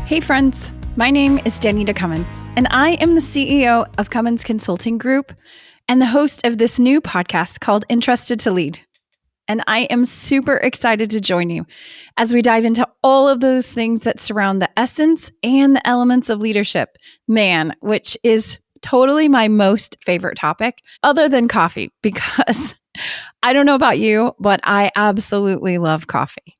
Hey friends, my name is Danita Cummins, and I am the CEO of Cummins Consulting Group and the host of this new podcast called Entrusted to Lead. And I am super excited to join you as we dive into all of those things that surround the essence and the elements of leadership, which is totally my most favorite topic other than coffee, because I don't know about you, but I absolutely love coffee.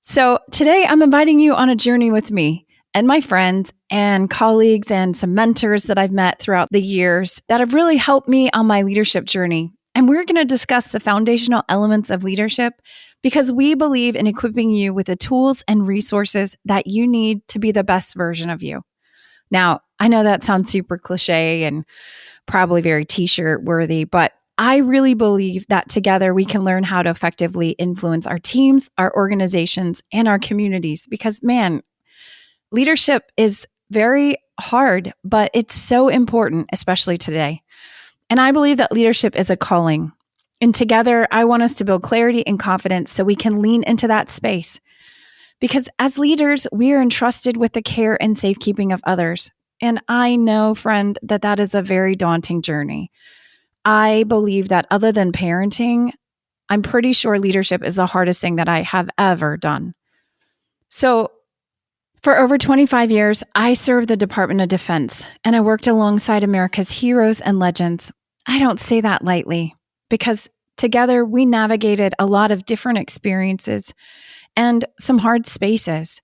So today I'm inviting you on a journey with me and my friends and colleagues and some mentors that I've met throughout the years that have really helped me on my leadership journey. And we're going to discuss the foundational elements of leadership because we believe in equipping you with the tools and resources that you need to be the best version of you. Now, I know that sounds super cliche and probably very t-shirt worthy, but I really believe that together we can learn how to effectively influence our teams, our organizations, and our communities because, leadership is very hard, but it's so important, especially today. And I believe that leadership is a calling. And together, I want us to build clarity and confidence so we can lean into that space. Because as leaders, we are entrusted with the care and safekeeping of others. And I know, friend, that is a very daunting journey. I believe that other than parenting, I'm pretty sure leadership is the hardest thing that I have ever done. So for over 25 years, I served the Department of Defense, and I worked alongside America's heroes and legends. I don't say that lightly because together we navigated a lot of different experiences and some hard spaces.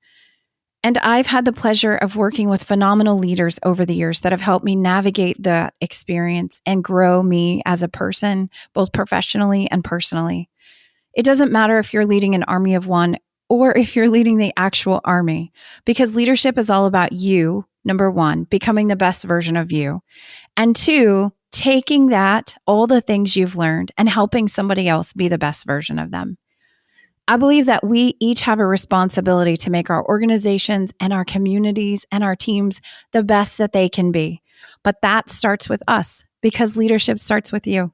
And I've had the pleasure of working with phenomenal leaders over the years that have helped me navigate the experience and grow me as a person, both professionally and personally. It doesn't matter if you're leading an army of one or if you're leading the actual army, because leadership is all about you, number one, becoming the best version of you, and two, taking all the things you've learned and helping somebody else be the best version of them. I believe that we each have a responsibility to make our organizations and our communities and our teams the best that they can be. But that starts with us because leadership starts with you.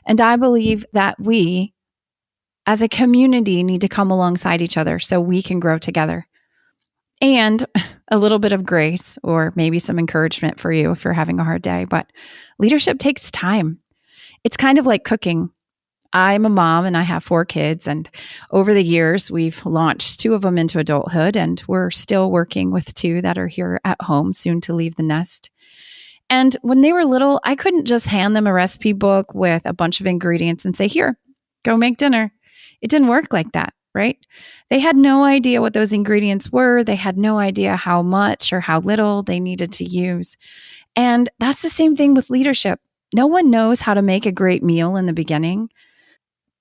And I believe that we, as a community, need to come alongside each other so we can grow together. And a little bit of grace or maybe some encouragement for you if you're having a hard day. But leadership takes time. It's kind of like cooking. I'm a mom and I have 4 kids, and over the years, we've launched 2 of them into adulthood, and we're still working with 2 that are here at home, soon to leave the nest. And when they were little, I couldn't just hand them a recipe book with a bunch of ingredients and say, here, go make dinner. It didn't work like that, right? They had no idea what those ingredients were. They had no idea how much or how little they needed to use. And that's the same thing with leadership. No one knows how to make a great meal in the beginning.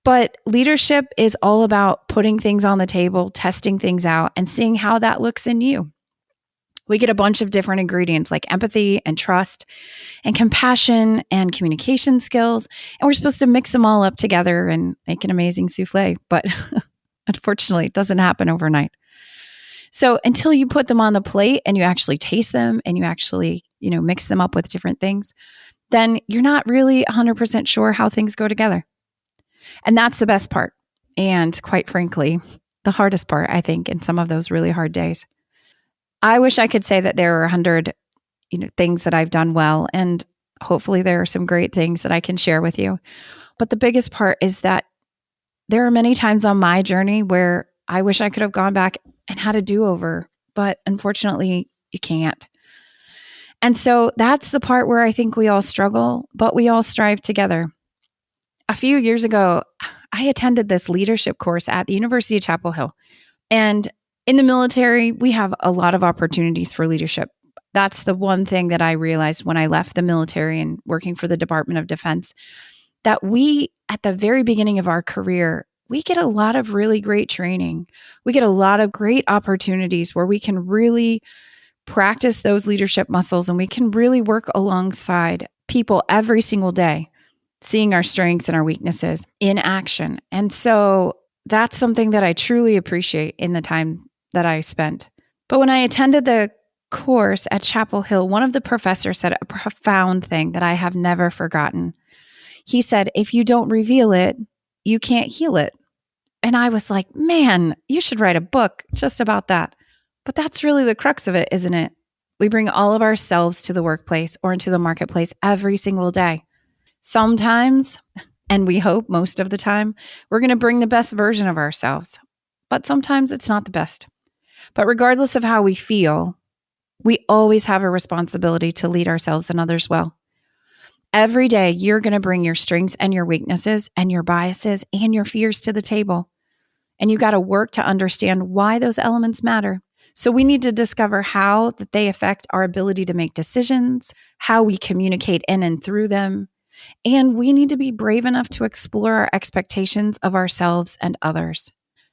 But leadership is all about putting things on the table, testing things out, and seeing how that looks in you. We get a bunch of different ingredients like empathy and trust and compassion and communication skills, and we're supposed to mix them all up together and make an amazing souffle. But unfortunately, it doesn't happen overnight. So until you put them on the plate and you actually taste them and you actually, mix them up with different things, then you're not really 100% sure how things go together. And that's the best part. And quite frankly, the hardest part, I think, in some of those really hard days. I wish I could say that there are 100, things that I've done well. And hopefully there are some great things that I can share with you. But the biggest part is that there are many times on my journey where I wish I could have gone back and had a do-over. But unfortunately, you can't. And so that's the part where I think we all struggle, but we all strive together. A few years ago, I attended this leadership course at the University of Chapel Hill. And in the military, we have a lot of opportunities for leadership. That's the one thing that I realized when I left the military and working for the Department of Defense, that we, at the very beginning of our career, we get a lot of really great training. We get a lot of great opportunities where we can really practice those leadership muscles and we can really work alongside people every single day, seeing our strengths and our weaknesses in action. And so that's something that I truly appreciate in the time that I spent. But when I attended the course at Chapel Hill, one of the professors said a profound thing that I have never forgotten. He said, if you don't reveal it, you can't heal it. And I was like, man, you should write a book just about that. But that's really the crux of it, isn't it? We bring all of ourselves to the workplace or into the marketplace every single day. Sometimes, and we hope most of the time, we're going to bring the best version of ourselves. But sometimes it's not the best. But regardless of how we feel, we always have a responsibility to lead ourselves and others well. Every day, you're going to bring your strengths and your weaknesses and your biases and your fears to the table. And you got to work to understand why those elements matter. So we need to discover how that they affect our ability to make decisions, how we communicate in and through them. And we need to be brave enough to explore our expectations of ourselves and others.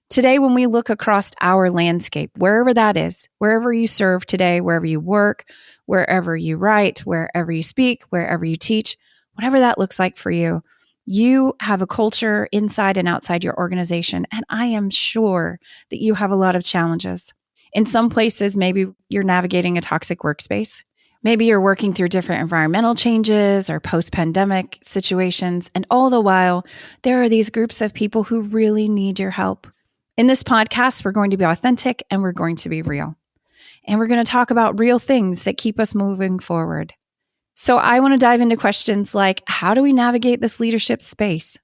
Today, when we look across our landscape, wherever that is, wherever you serve today, wherever you work, wherever you write, wherever you speak, wherever you teach, whatever that looks like for you, you have a culture inside and outside your organization. And I am sure that you have a lot of challenges. In some places, maybe you're navigating a toxic workspace. Maybe you're working through different environmental changes or post-pandemic situations. And all the while, there are these groups of people who really need your help. In this podcast, we're going to be authentic and we're going to be real. And we're going to talk about real things that keep us moving forward. So I want to dive into questions like, how do we navigate this leadership space?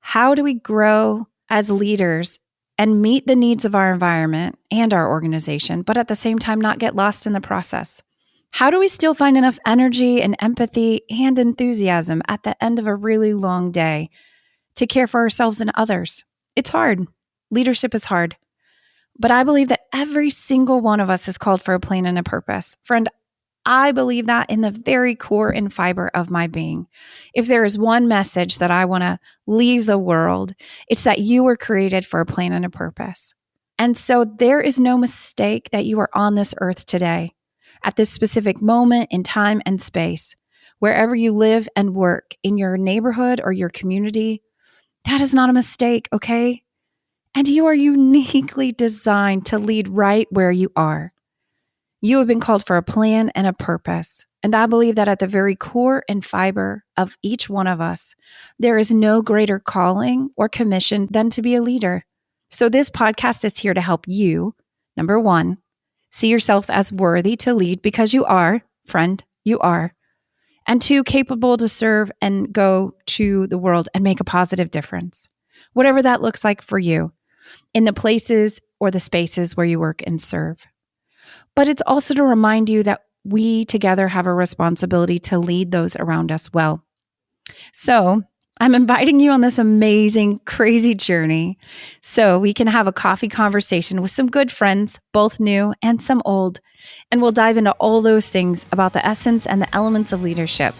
How do we grow as leaders and meet the needs of our environment and our organization, but at the same time not get lost in the process? How do we still find enough energy and empathy and enthusiasm at the end of a really long day to care for ourselves and others? It's hard. Leadership is hard. But I believe that every single one of us is called for a plan and a purpose. Friend, I believe that in the very core and fiber of my being. If there is one message that I want to leave the world, it's that you were created for a plan and a purpose. And so there is no mistake that you are on this earth today, at this specific moment in time and space, wherever you live and work, in your neighborhood or your community. That is not a mistake, okay? And you are uniquely designed to lead right where you are. You have been called for a plan and a purpose. And I believe that at the very core and fiber of each one of us, there is no greater calling or commission than to be a leader. So this podcast is here to help you, number one, see yourself as worthy to lead because you are, friend, you are. And two, capable to serve and go to the world and make a positive difference, whatever that looks like for you, in the places or the spaces where you work and serve. But it's also to remind you that we together have a responsibility to lead those around us well. So I'm inviting you on this amazing, crazy journey so we can have a coffee conversation with some good friends, both new and some old, and we'll dive into all those things about the essence and the elements of leadership.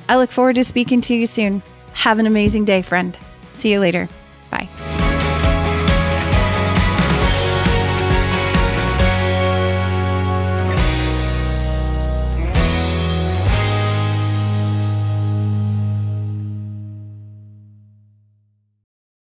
I look forward to speaking to you soon. Have an amazing day, friend. See you later. Bye.